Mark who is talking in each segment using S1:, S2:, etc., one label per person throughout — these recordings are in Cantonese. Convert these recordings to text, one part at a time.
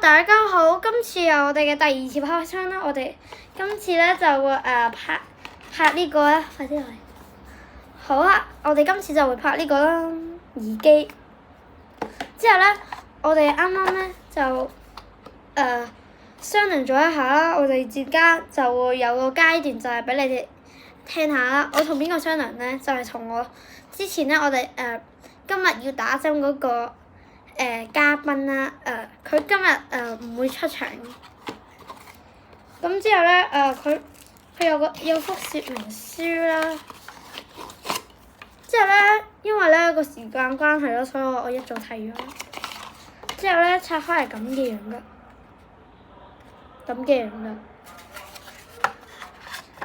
S1: 大家好，今次係我哋嘅第二次拍窗啦。我哋今次咧就會拍呢個啦，快啲嚟。好啊，我哋今次就會拍呢個啦，耳機。之後咧，我哋啱啱咧就商量咗一下啦，我哋陣間就會有個階段就係俾你哋聽下啦。我同邊個商量咧？就係同我之前咧，我哋今日要打針嗰個嘉賓啦。佢今日唔會出場。咁之後咧佢有幅說明書啦。之後咧，因為咧個時間關係咯，所以我一早睇咗。之後咧拆開係咁嘅樣㗎。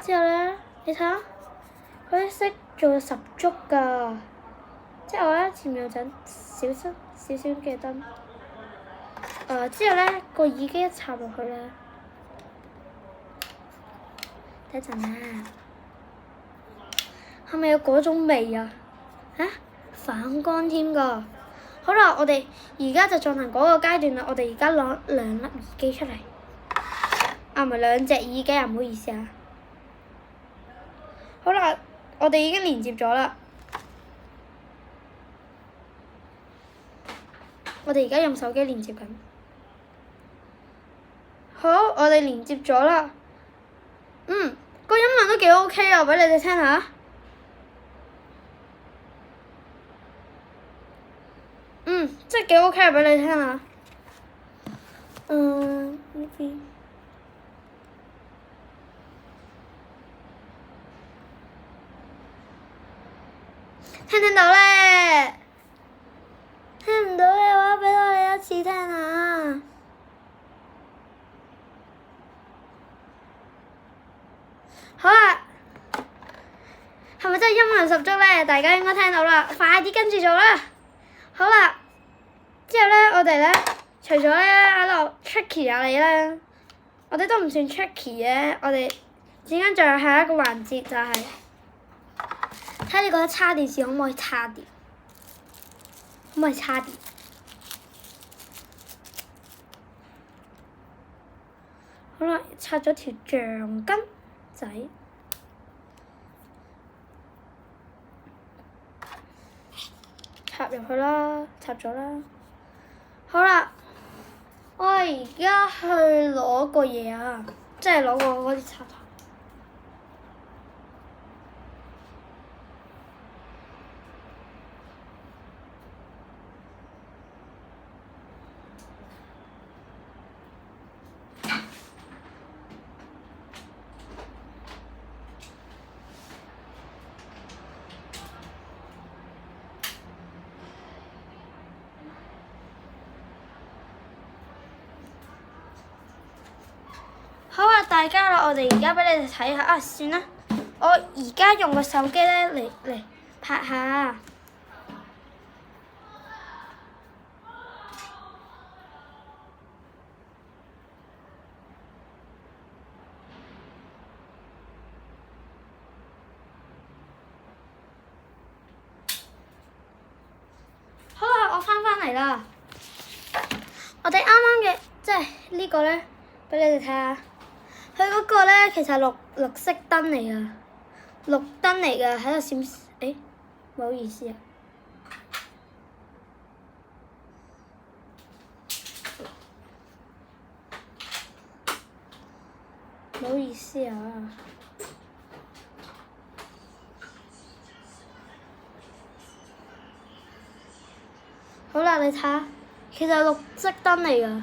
S1: 之後咧，你睇下，佢啲色做十足㗎。之後咧，前面有盞少少嘅燈。之後咧，個耳機一插落去咧，等陣啊，係咪有嗰種味啊？反光添㗎。好啦，我哋而家就進行嗰個階段啦。我哋而家攞兩粒耳機出嚟。唔係兩隻耳機啊，唔好意思啊。好啦，我哋已經連接咗啦。我哋而家用手機連接緊。好，我哋連接咗啦。個音量都幾 OK 啊，畀你哋聽下。真係幾 OK 啊，畀你聽下。呢邊。聽唔聽到咧？聽唔到嘅話，畀我哋一次聽下。好啦，係咪真係音量十足咧？大家應該聽到啦，快啲跟住做啦。好啦，之後咧，我哋咧，除咗咧喺度 tricky 下你咧，我哋都唔算 tricky 嘅。我哋陣間仲有下一個環節就係睇下你覺得叉電視可唔可以叉電？可唔可以叉電？好啦，插咗條橡筋仔，插入去啦，插咗啦。好啦，我而家去攞個嘢啊，即係攞個嗰啲插頭。好啊，大家啦，我哋而家畀你哋睇下啊，算啦，我而家用個手機咧嚟拍下。好啦，我返嚟啦。我哋啱啱嘅即係呢個咧，畀你哋睇下。佢嗰個咧其實係綠色燈嚟㗎，綠燈嚟㗎，喺度閃。唔好意思啊。唔好意思啊。好啦，你睇下，其實係綠色燈嚟㗎。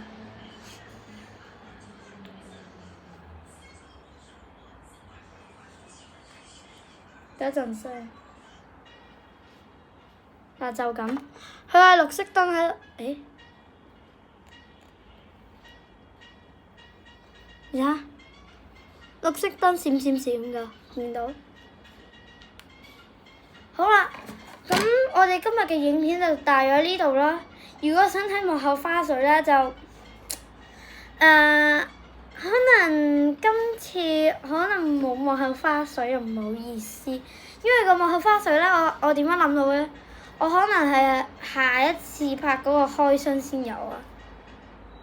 S1: 等陣先。嗱就咁，佢係綠色燈喺度。你睇下，綠色燈閃閃閃㗎，見到？好啦，咁我哋今日嘅影片就大約呢度啦。如果想睇幕後花絮咧，就可能今次可能冇幕後花絮，又唔好意思，因為個幕後花絮咧，我點樣諗到咧？我可能係下一次拍嗰個開箱先有啊。